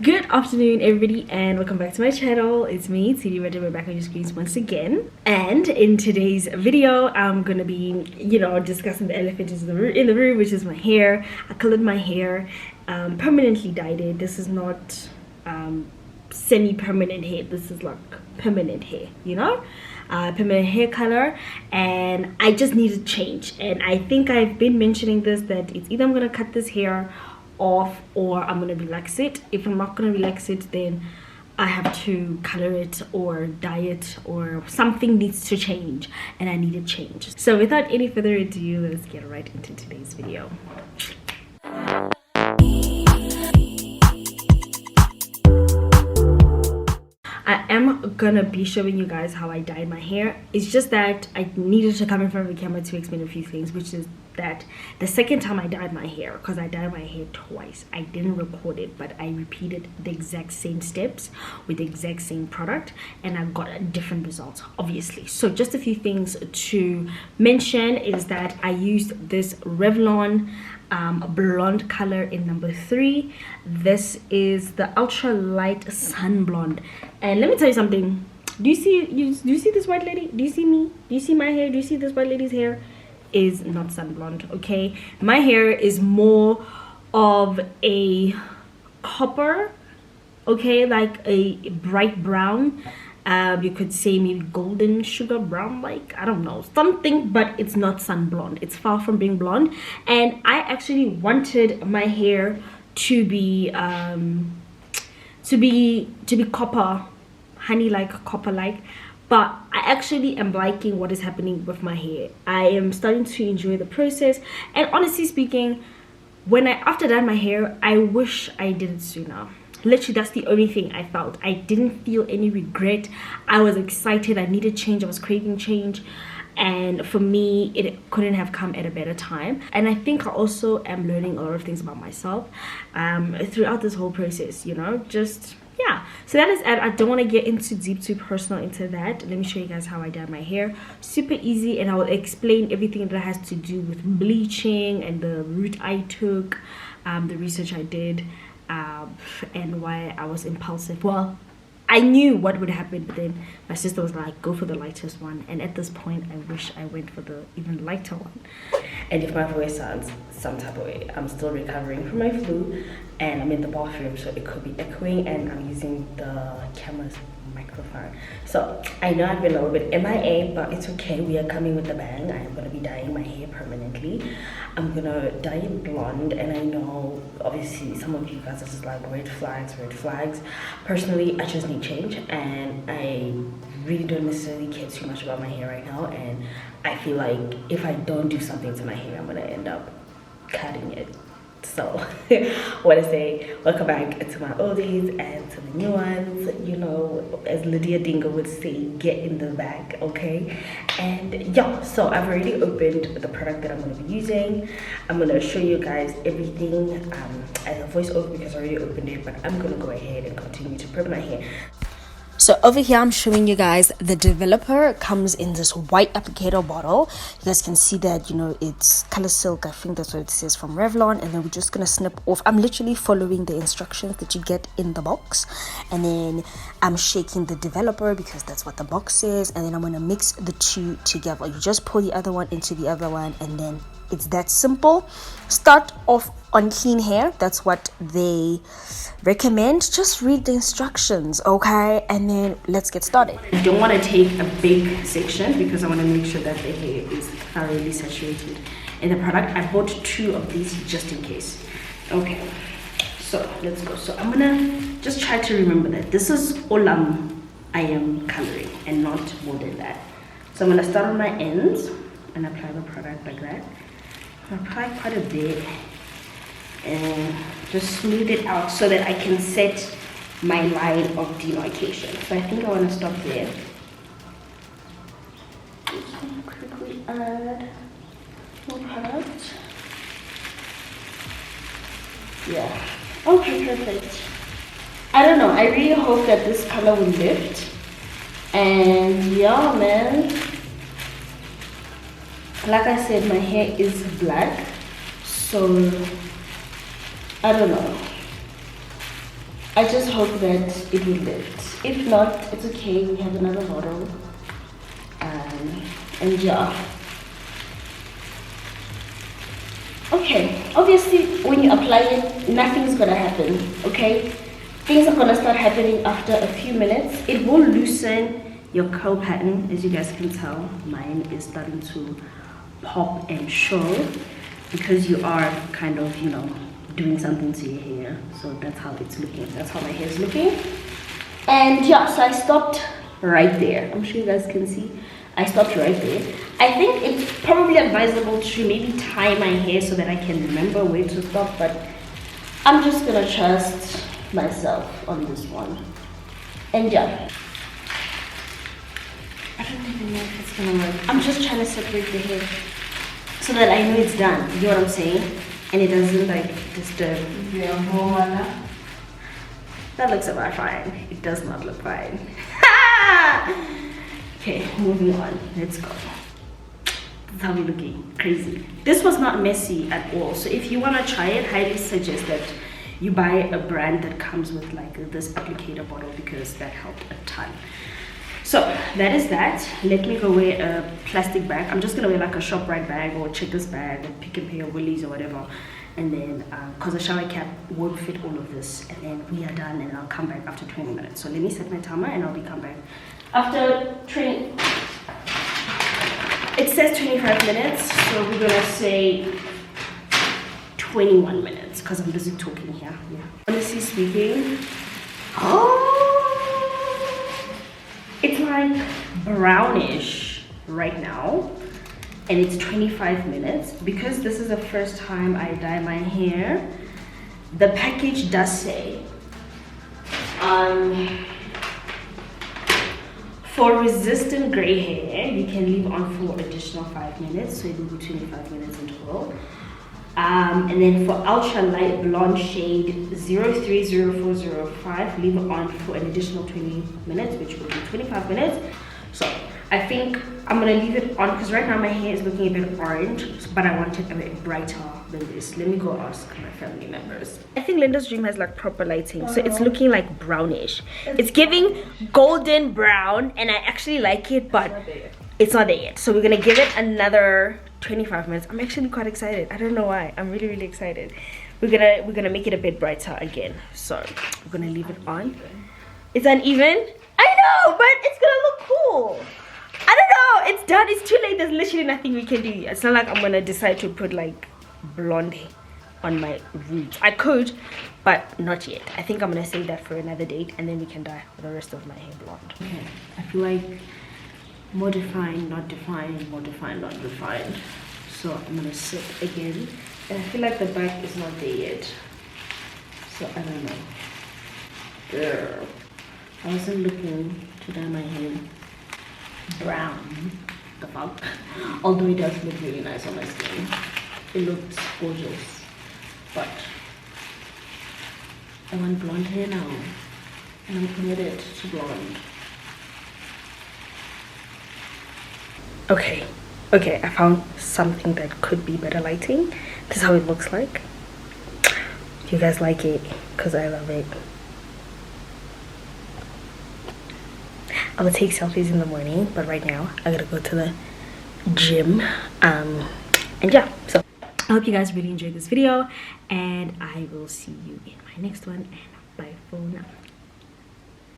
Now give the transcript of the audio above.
Good afternoon, everybody, and welcome back to my channel. It's me, TD Reggie. We're back on your screens once again. And in today's video, I'm gonna be, discussing the elephant in the room, which is my hair. I colored my hair, permanently dyed it. This is not semi-permanent hair. This is like permanent hair, permanent hair color, and I just need to change. And I think I've been mentioning this, that it's either I'm gonna cut this hair off or I'm gonna relax it. If I'm not gonna relax it, then I have to color it or dye it, or something needs to change, and I need a change. So without any further ado, let's get right into today's video. I am gonna be showing you guys how I dyed my hair. It's just that I needed to come in front of the camera to explain a few things, which is that the second time I dyed my hair, because I dyed my hair twice, I didn't record it, but I repeated the exact same steps with the exact same product, and I got a different result, obviously. So just a few things to mention is that I used this Revlon blonde color in number 3. This is the ultra light sun blonde, and let me tell you something. Do you see this white lady? Do you see me? Do you see my hair? Do you see this white lady's hair? Is not sun blonde, okay? My hair is more of a copper, okay, like a bright brown. You could say maybe golden sugar brown, like, I don't know, something, but it's not sun blonde. It's far from being blonde. And I actually wanted my hair to be copper, honey, like copper, like, but I actually am liking what is happening with my hair. I am starting to enjoy the process, and honestly speaking, after that my hair, I wish I did it sooner. Literally, that's the only thing I felt. I didn't feel any regret. I was excited. I needed change. I was craving change, and for me, it couldn't have come at a better time. And I think I also am learning a lot of things about myself throughout this whole process, yeah. So that is it. I don't want to get too personal into that. Let me show you guys how I dyed my hair. Super easy, and I will explain everything that has to do with bleaching and the route I took, the research I did, and why I was impulsive. Well, I knew what would happen, but then my sister was like, go for the lightest one. And at this point, I wish I went for the even lighter one. And if my voice sounds some type of way, I'm still recovering from my flu, and I'm in the bathroom, so it could be echoing, and I'm using the camera's microphone. So I know I've been a little bit MIA, but it's okay. We are coming with the bang. I am going to be dyeing my hair permanently. I'm going to dye it blonde, and I know obviously some of you guys are just like, red flags. Personally, I just need change, and I really don't necessarily care too much about my hair right now, and I feel like if I don't do something to my hair, I'm going to end up cutting it. So what I say, welcome back to my oldies and to the new ones. As Lydia Dingo would say, get in the bag, okay? And yeah, so I've already opened the product that I'm going to be using. I'm going to show you guys everything as a voiceover because I already opened it, but I'm going to go ahead and continue to prep my hair. So over here, I'm showing you guys the developer. Comes in this white applicator bottle. You guys can see that, it's color silk. I think that's what it says, from Revlon. And then we're just going to snip off. I'm literally following the instructions that you get in the box. And then I'm shaking the developer because that's what the box says. And then I'm going to mix the two together. You just pour the other one into the other one, and then it's that simple. Start off on clean hair. That's what they recommend. Just read the instructions, okay? And then let's get started. I don't want to take a big section because I want to make sure that the hair is thoroughly saturated in the product. I bought 2 of these just in case. Okay, so let's go. So I'm gonna just try to remember that this is all I am coloring, and not more than that. So I'm gonna start on my ends and apply the product like that. I'll apply quite a bit and just smooth it out so that I can set my line of demarcation. So I think I want to stop there. Just want to quickly add more product. Yeah. Okay, perfect. I don't know. I really hope that this color will lift. And yeah, man. Like I said, my hair is black, so I don't know. I just hope that it will lift. If not, it's okay. We have another bottle. And yeah. Okay, obviously when you apply it, nothing's gonna happen, okay? Things are gonna start happening after a few minutes. It will loosen your curl pattern. As you guys can tell, mine is starting to pop and show because you are kind of, you know, doing something to your hair. So that's how it's looking. That's how my hair is looking. And yeah, so I stopped right there. I'm sure you guys can see. I stopped right there. I think it's probably advisable to maybe tie my hair so that I can remember where to stop, but I'm just gonna trust myself on this one. And yeah, I don't even know if it's gonna work. I'm just trying to separate the hair so that I know it's done. You know what I'm saying? And it doesn't like disturb. That looks about fine. It does not look fine. Okay, moving on. Let's go. That's how we're looking. Crazy. This was not messy at all. So if you want to try it, highly suggest that you buy a brand that comes with like this applicator bottle because that helped a ton. So that is that. Let me go wear a plastic bag. I'm just gonna wear like a ShopRite bag or Checkers bag or Pick and Pay or Woolies or whatever. And then because a shower cap won't fit all of this, and then we are done and I'll come back after 20 minutes. So let me set my timer and I'll be come back after 20. It says 25 minutes, so we're gonna say 21 minutes because I'm busy talking here. Yeah. Honestly speaking, it's like brownish right now, and it's 25 minutes. Because this is the first time I dye my hair, the package does say for resistant gray hair you can leave on for additional 5 minutes, so it will be 25 minutes in total. And then for ultra light blonde shade 030405, leave it on for an additional 20 minutes, which will be 25 minutes. So I think I'm gonna leave it on because right now my hair is looking a bit orange, but I want it a bit brighter than this. Let me go ask my family members. I think Linda's dream has like proper lighting, so it's looking like brownish. It's giving golden brown, and I actually like it, but it's not there yet. So we're gonna give it another 25 minutes. I'm actually quite excited. I don't know why. I'm really excited. We're gonna make it a bit brighter again. So we're gonna leave it on. It's uneven. I know, but it's gonna look cool. I don't know. It's done. It's too late. There's literally nothing we can do. It's not like I'm gonna decide to put like blonde hair on my roots. I could, but not yet. I think I'm gonna save that for another date, and then we can dye the rest of my hair blonde. Okay. I feel like more defined, not defined, more defined, not defined. So I'm gonna sit again, and I feel like the back is not there yet. So I don't know. Girl, I wasn't looking to dye my hair brown. The fuck? Although it does look really nice on my skin. It looks gorgeous, but I want blonde hair now, and I'm committed to blonde. Okay, I found something that could be better lighting. This is how it looks like. Do you guys like it? Because I love it. I will take selfies in the morning, but right now I gotta go to the gym. And yeah, so I hope you guys really enjoyed this video, and I will see you in my next one, and bye for now.